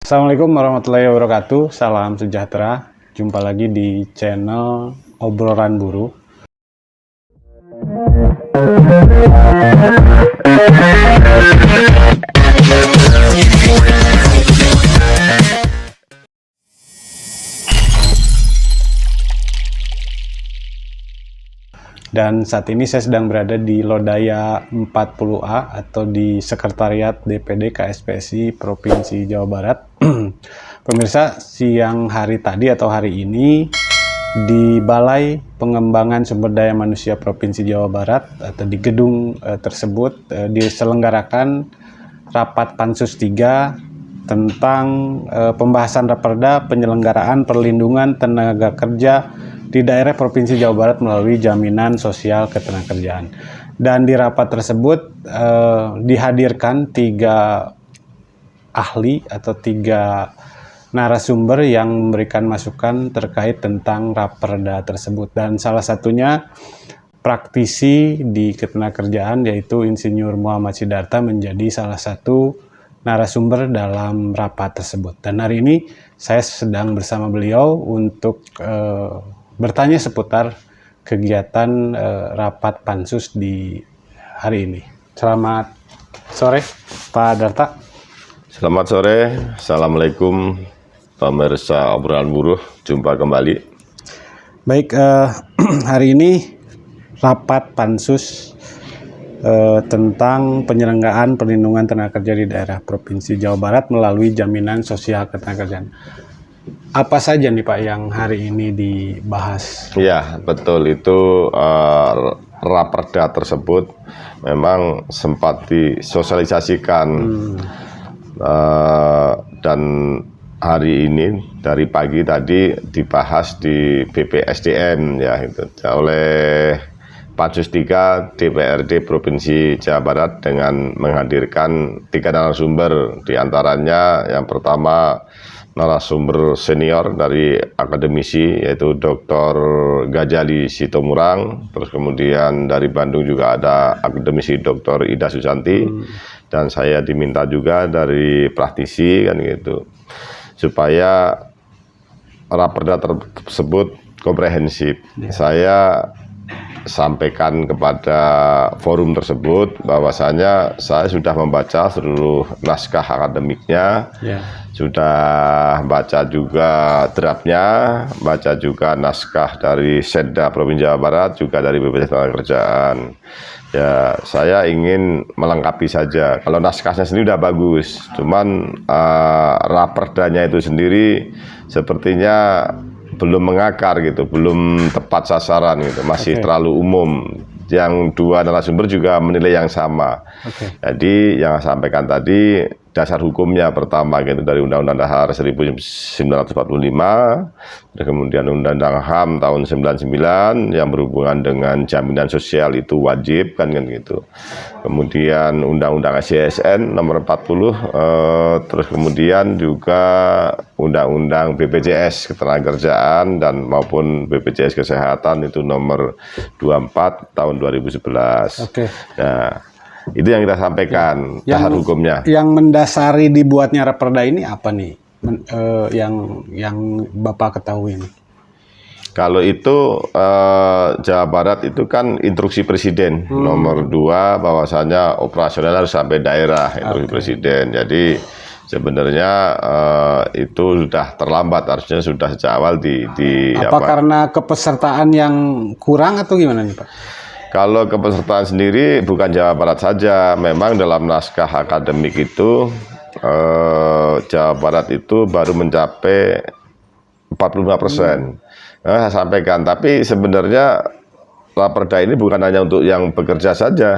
Assalamualaikum warahmatullahi wabarakatuh. Salam sejahtera. Jumpa lagi di channel Obrolan Buruh. Dan saat ini saya sedang berada di Lodaya 40A atau di Sekretariat DPD KSPSI Provinsi Jawa Barat. Pemirsa, siang hari tadi atau hari ini di Balai Pengembangan Sumber Daya Manusia Provinsi Jawa Barat atau di gedung tersebut diselenggarakan rapat Pansus 3 tentang pembahasan Raperda penyelenggaraan perlindungan tenaga kerja di daerah Provinsi Jawa Barat melalui jaminan sosial ketenagakerjaan. Dan di rapat tersebut dihadirkan 3 ahli atau 3 narasumber yang memberikan masukan terkait tentang Raperda tersebut. Dan salah satunya praktisi di ketenagakerjaan yaitu Insinyur Muhammad Sidarta menjadi salah satu narasumber dalam rapat tersebut. Dan hari ini saya sedang bersama beliau untuk bertanya seputar kegiatan rapat Pansus di hari ini. Selamat sore, Pak Darta. Selamat sore, Assalamualaikum pemirsa Obrolan Buruh, jumpa kembali. Baik, hari ini rapat Pansus tentang penyelenggaraan perlindungan tenaga kerja di daerah Provinsi Jawa Barat melalui jaminan sosial ketenagakerjaan. Apa saja nih Pak yang hari ini dibahas? Ya, betul, itu Raperda tersebut memang sempat disosialisasikan dan hari ini dari pagi tadi dibahas di BPSDM ya itu oleh Pansus 3 DPRD Provinsi Jawa Barat dengan menghadirkan 3 narasumber, diantaranya yang pertama narasumber senior dari akademisi yaitu Dr. Gajali Sitomorang, terus kemudian dari Bandung juga ada akademisi Dr. Ida Susanti, dan saya diminta juga dari praktisi kan gitu, supaya Raperda tersebut komprehensif. Saya sampaikan kepada forum tersebut bahwasanya saya sudah membaca seluruh naskah akademiknya, sudah baca juga draftnya, baca juga naskah dari Setda Provinsi Jawa Barat, juga dari BPJS Ketenagakerjaan. Ya, saya ingin melengkapi saja. Kalau naskahnya sendiri udah bagus, cuman Raperdanya itu sendiri sepertinya belum mengakar gitu, belum tepat sasaran gitu, masih terlalu umum. Yang 2 narasumber juga menilai yang sama. Jadi yang saya sampaikan tadi dasar hukumnya pertama gitu dari Undang-Undang Dasar 1945, dan kemudian Undang-Undang HAM tahun 99 yang berhubungan dengan jaminan sosial itu wajib kan gitu. Kemudian Undang-Undang SJSN nomor 40, terus kemudian juga Undang-Undang BPJS Ketenagakerjaan dan maupun BPJS Kesehatan itu nomor 24 tahun 2011. Nah, itu yang kita sampaikan dasar hukumnya. Yang mendasari dibuatnya Raperda ini apa nih? Yang Bapak ketahui nih? Kalau itu Jawa Barat itu kan instruksi Presiden nomor 2 bahwasanya operasional harus sampai daerah, instruksi Presiden. Jadi sebenarnya itu sudah terlambat, harusnya sudah sejak awal karena kepesertaan yang kurang atau gimana nih Pak? Kalau kepesertaan sendiri bukan Jawa Barat saja, memang dalam naskah akademik itu Jawa Barat itu baru mencapai 45%. Saya sampaikan, tapi sebenarnya Raperda ini bukan hanya untuk yang bekerja saja.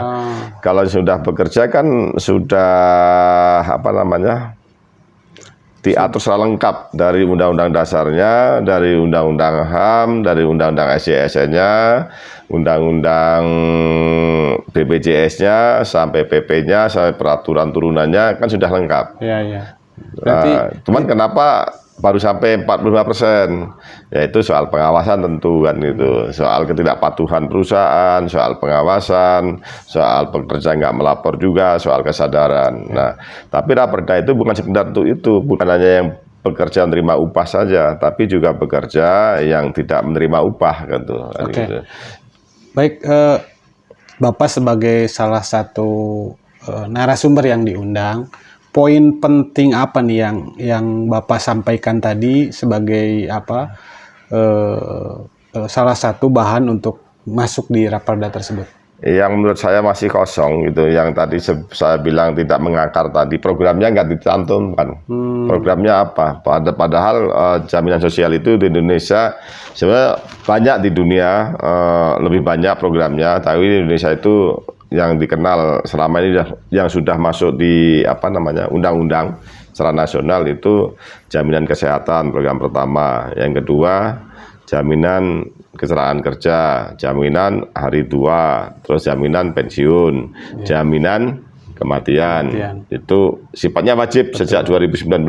Kalau sudah bekerja kan sudah diatur secara lengkap dari Undang-Undang Dasarnya, dari Undang-Undang HAM, dari Undang-Undang SJSN-nya, Undang-Undang BPJS-nya, sampai PP-nya, sampai peraturan turunannya kan sudah lengkap. Iya. Cuman kenapa baru sampai 45%, yaitu soal pengawasan tentu kan gitu, soal ketidakpatuhan perusahaan, soal pengawasan, soal pekerja nggak melapor juga, soal kesadaran. Nah, tapi Raperda itu bukan sekedar untuk itu, bukan hanya yang pekerja menerima upah saja, tapi juga pekerja yang tidak menerima upah gitu. Oke. Gitu. Baik, Bapak sebagai salah satu narasumber yang diundang, poin penting apa nih yang Bapak sampaikan tadi sebagai salah satu bahan untuk masuk di Raperda tersebut? Yang menurut saya masih kosong gitu, yang tadi saya bilang tidak mengakar tadi, programnya nggak dicantumkan. Programnya apa? Padahal jaminan sosial itu di Indonesia sebenarnya banyak, di dunia lebih banyak programnya, tapi di Indonesia itu yang dikenal selama ini yang sudah masuk di undang-undang secara nasional itu jaminan kesehatan program pertama, yang kedua jaminan kecelakaan kerja, jaminan hari tua, terus jaminan pensiun, jaminan kematian. Itu sifatnya wajib. Betul. Sejak 2019.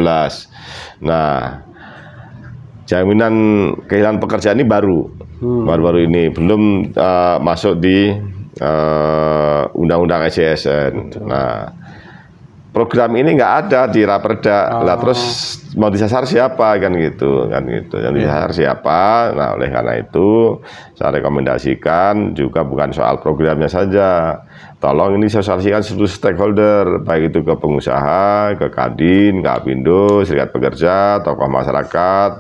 Nah, jaminan kehilangan pekerjaan ini baru-baru ini, belum masuk di undang-undang SJSN. Nah, program ini nggak ada di Raperda. Lah terus mau disasar siapa kan gitu. Yang disasar siapa? Nah, oleh karena itu saya rekomendasikan juga bukan soal programnya saja. Tolong ini sosialisasikan seluruh stakeholder, baik itu ke pengusaha, ke Kadin, ke Apindo, serikat pekerja, tokoh masyarakat,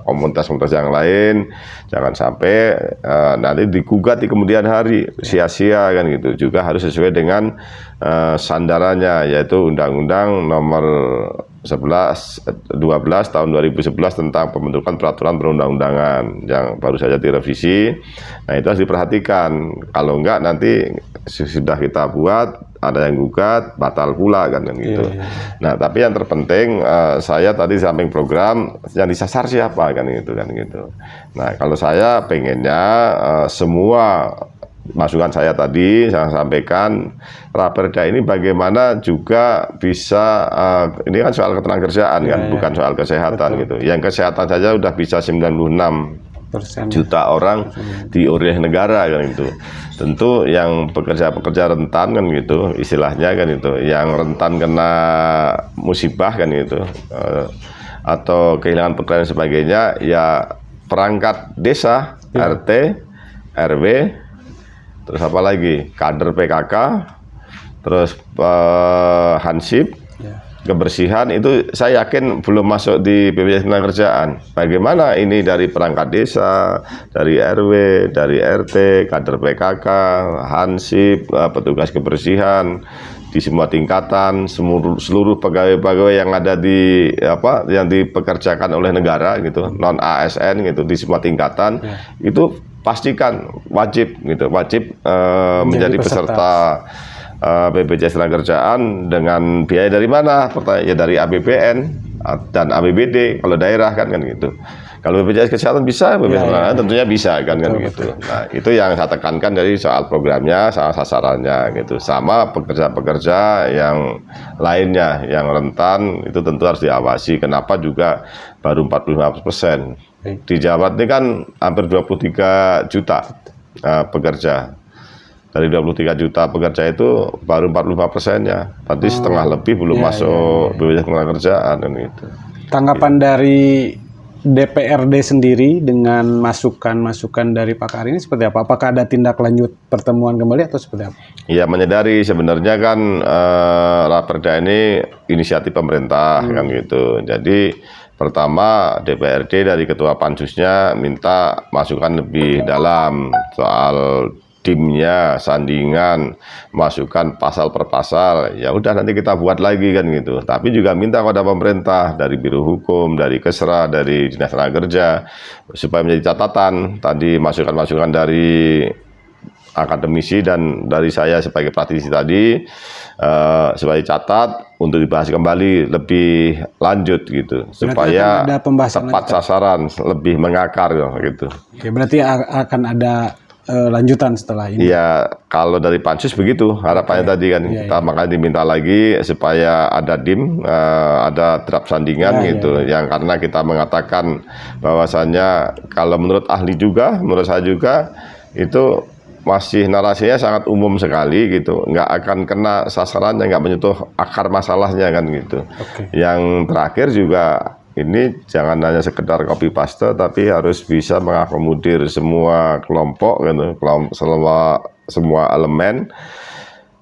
komunitas-komunitas yang lain. Jangan sampai nanti digugat di kemudian hari, sia-sia kan gitu. Juga harus sesuai dengan sandarannya, yaitu Undang-Undang Nomor 12 tahun 2011 tentang pembentukan peraturan perundang-undangan yang baru saja direvisi. Nah, itu harus diperhatikan. Kalau enggak nanti sudah kita buat, ada yang gugat, batal pula kan gitu. Nah, tapi yang terpenting saya tadi samping program yang disasar siapa kan gitu. Nah, kalau saya pengennya semua masukan saya tadi saya sampaikan, Raperda ini bagaimana juga bisa ini kan soal ketenagakerjaan kan, bukan soal kesehatan. Betul. Gitu. Yang kesehatan saja udah bisa 96 juta orang diurus negara kan gitu. Tentu yang pekerja-pekerja rentan kan gitu, istilahnya kan itu, yang rentan kena musibah kan gitu, atau kehilangan pekerjaan dan sebagainya, ya perangkat desa, RT, RW, terus apa lagi, kader PKK, terus Hansip, kebersihan, itu saya yakin belum masuk di BPJS Ketenagakerjaan. Bagaimana ini dari perangkat desa, dari RW, dari RT, kader PKK, Hansip, petugas kebersihan di semua tingkatan, seluruh pegawai-pegawai yang ada di yang dipekerjakan oleh negara gitu, non ASN gitu, di semua tingkatan itu pastikan wajib menjadi peserta BPJS Ketenagakerjaan. Dengan biaya dari mana? Ya dari APBN dan APBD kalau daerah kan gitu. Kalau BPJS Kesehatan bisa, BPJS Ketenagakerjaan tentunya bisa kan gitu. Nah, itu yang saya tekankan dari soal programnya, soal sasarannya gitu. Sama pekerja-pekerja yang lainnya yang rentan itu tentu harus diawasi. Kenapa juga baru 45%? Di Jawa Barat ini kan hampir 23 juta pekerja. Dari 23 juta pekerja itu baru 45%-nya. Berarti setengah lebih belum masuk BPJS Ketenagakerjaan kan gitu. Tanggapan dari DPRD sendiri dengan masukan-masukan dari pakar ini seperti apa? Apakah ada tindak lanjut pertemuan kembali atau seperti apa? Ya, menyadari sebenarnya kan Raperda ini inisiatif pemerintah kan gitu. Jadi pertama DPRD dari ketua pansusnya minta masukan lebih dalam soal timnya, sandingan, masukan pasal per pasal. Ya udah nanti kita buat lagi kan gitu. Tapi juga minta kepada pemerintah dari Biro Hukum, dari Kesra, dari Dinas Tenaga Kerja supaya menjadi catatan tadi masukan-masukan dari akademisi dan dari saya sebagai praktisi tadi, sebagai catat untuk dibahas kembali lebih lanjut gitu, supaya tepat sasaran, lebih mengakar gitu. Oke, berarti akan ada lanjutan setelah ini. Ya, kalau dari Pansus begitu harapannya tadi kan kita makanya diminta lagi supaya ada ada draft sandingan gitu. Yang karena kita mengatakan bahwasannya kalau menurut ahli juga, menurut saya juga itu masih narasinya sangat umum sekali gitu, nggak akan kena sasarannya, nggak menyentuh akar masalahnya kan gitu. Yang terakhir juga ini jangan hanya sekedar copy paste, tapi harus bisa mengakomodir semua kelompok, gitu, semua elemen,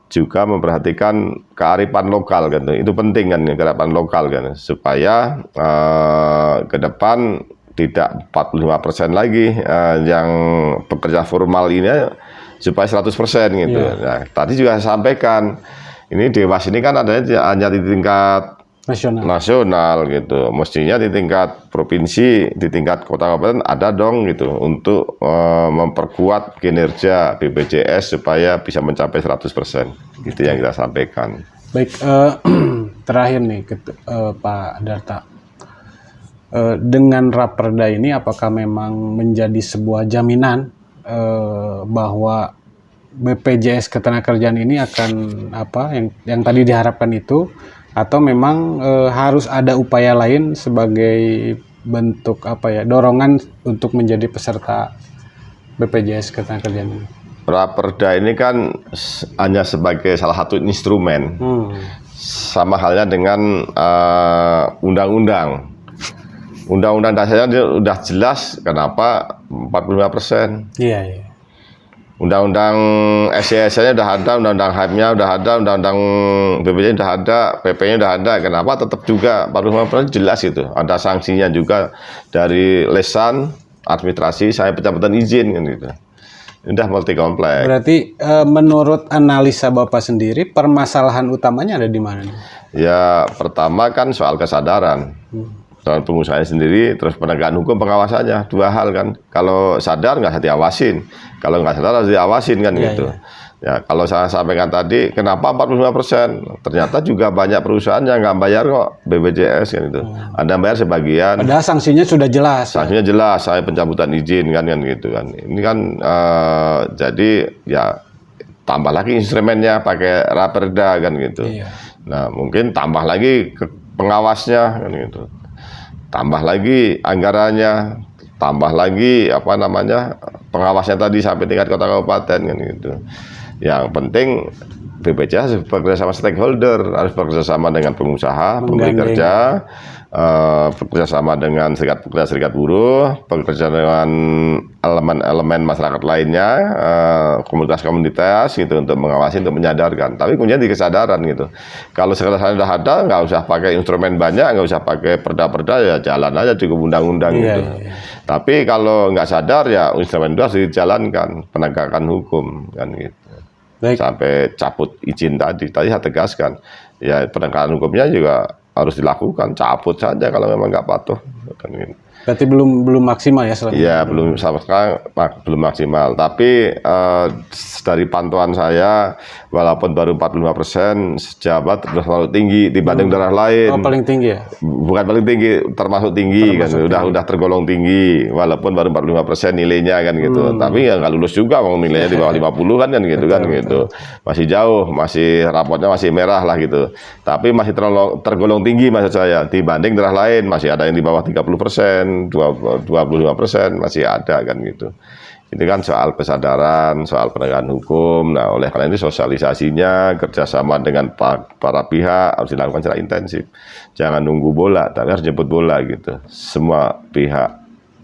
juga memperhatikan kearifan lokal, gitu. Itu penting kan, kearifan lokal kan, supaya ke depan tidak 45% lagi yang pekerja formal ini, supaya 100% gitu. Nah, tadi juga saya sampaikan, ini Dewas ini kan adanya hanya di tingkat nasional gitu, mestinya di tingkat provinsi, di tingkat kota kabupaten ada dong gitu untuk memperkuat kinerja BPJS supaya bisa mencapai 100%. Gitu yang kita sampaikan. Baik, terakhir nih Pak Darta, dengan Raperda ini apakah memang menjadi sebuah jaminan bahwa BPJS Ketenagakerjaan ini akan yang tadi diharapkan itu, atau memang harus ada upaya lain sebagai bentuk dorongan untuk menjadi peserta BPJS Ketenagakerjaan ini? Raperda ini kan hanya sebagai salah satu instrumen, sama halnya dengan undang-undang. Undang-undang dasarnya sudah jelas kenapa 45%. Iya. Undang-undang SCS-nya udah ada, undang-undang HIM-nya udah ada, undang-undang BPJS udah ada, PP-nya udah ada. Kenapa tetap juga 45% jelas itu. Ada sanksinya juga dari lesan, administrasi, saya pencabutan izin kan gitu. Udah multi kompleks. Berarti menurut analisa Bapak sendiri permasalahan utamanya ada di mana? Ya pertama kan soal kesadaran. Soal pengusahanya sendiri, terus penegakan hukum pengawasannya, dua hal kan. Kalau sadar nggak usah diawasin, kalau nggak sadar harus diawasin kan gitu. Ya kalau saya sampaikan tadi, kenapa 45%? Ternyata juga banyak perusahaan yang nggak bayar kok BPJS kan gitu. Ada yang bayar sebagian. Padahal sanksinya sudah jelas. Sanksinya jelas, saya pencabutan izin kan gitu kan. Ini kan jadi ya tambah lagi instrumennya pakai Raperda kan gitu. Nah mungkin tambah lagi pengawasnya kan gitu. Tambah lagi anggarannya, tambah lagi pengawasnya tadi sampai tingkat kota kabupaten kan gitu. Yang penting BPJS harus bekerja sama stakeholder, harus bekerja sama dengan pengusaha, pemberi kerja, bekerja sama dengan serikat pekerja, serikat buruh, bekerja dengan elemen-elemen masyarakat lainnya, komunitas-komunitas gitu untuk mengawasi, untuk menyadarkan. Tapi kuncinya di kesadaran gitu. Kalau kesadaran sudah ada, nggak usah pakai instrumen banyak, nggak usah pakai perda-perda, ya jalan aja cukup undang-undang gitu. Tapi kalau nggak sadar ya instrumen itu harus dijalankan, penegakan hukum kan gitu. Sampai cabut izin tadi saya tegaskan, ya penegakan hukumnya juga harus dilakukan, cabut saja kalau memang nggak patuh. Berarti belum maksimal ya selama ini? Ya belum sama sekali, belum maksimal. Tapi dari pantauan saya, walaupun baru 45%, Jawa Barat sudah terlalu tinggi dibanding daerah lain. Oh, paling tinggi ya? Bukan paling tinggi, termasuk tinggi kan, udah tergolong tinggi, walaupun baru 45% nilainya kan gitu. Tapi ya nggak lulus juga, mau nilainya di bawah 50 kan gitu kan gitu. Masih jauh, masih rapotnya masih merah lah gitu. Tapi masih tergolong tinggi maksud saya dibanding daerah lain, masih ada yang di bawah 30%. 25% masih ada kan gitu. Ini kan soal kesadaran, soal penegakan hukum. Nah, oleh karena itu sosialisasinya kerjasama dengan para pihak harus dilakukan secara intensif. Jangan nunggu bola, tapi harus jemput bola gitu. Semua pihak.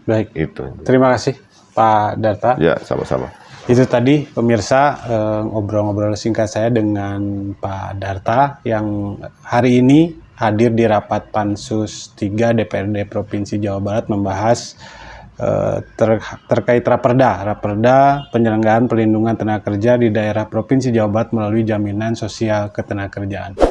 Baik. Itu. Terima kasih Pak Darta. Ya, sama-sama. Itu tadi pemirsa ngobrol-ngobrol singkat saya dengan Pak Darta yang hari ini hadir di rapat Pansus 3 DPRD Provinsi Jawa Barat membahas terkait Raperda penyelenggaraan pelindungan tenaga kerja di daerah Provinsi Jawa Barat melalui jaminan sosial ketenagakerjaan.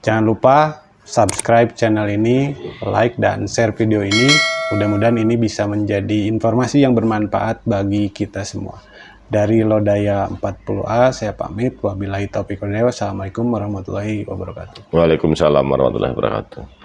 Jangan lupa subscribe channel ini, like dan share video ini. Mudah-mudahan ini bisa menjadi informasi yang bermanfaat bagi kita semua. Dari Lodaya 40A, saya pamit. Wabillahi taufiq wal hidayah. Wassalamualaikum warahmatullahi wabarakatuh. Waalaikumsalam warahmatullahi wabarakatuh.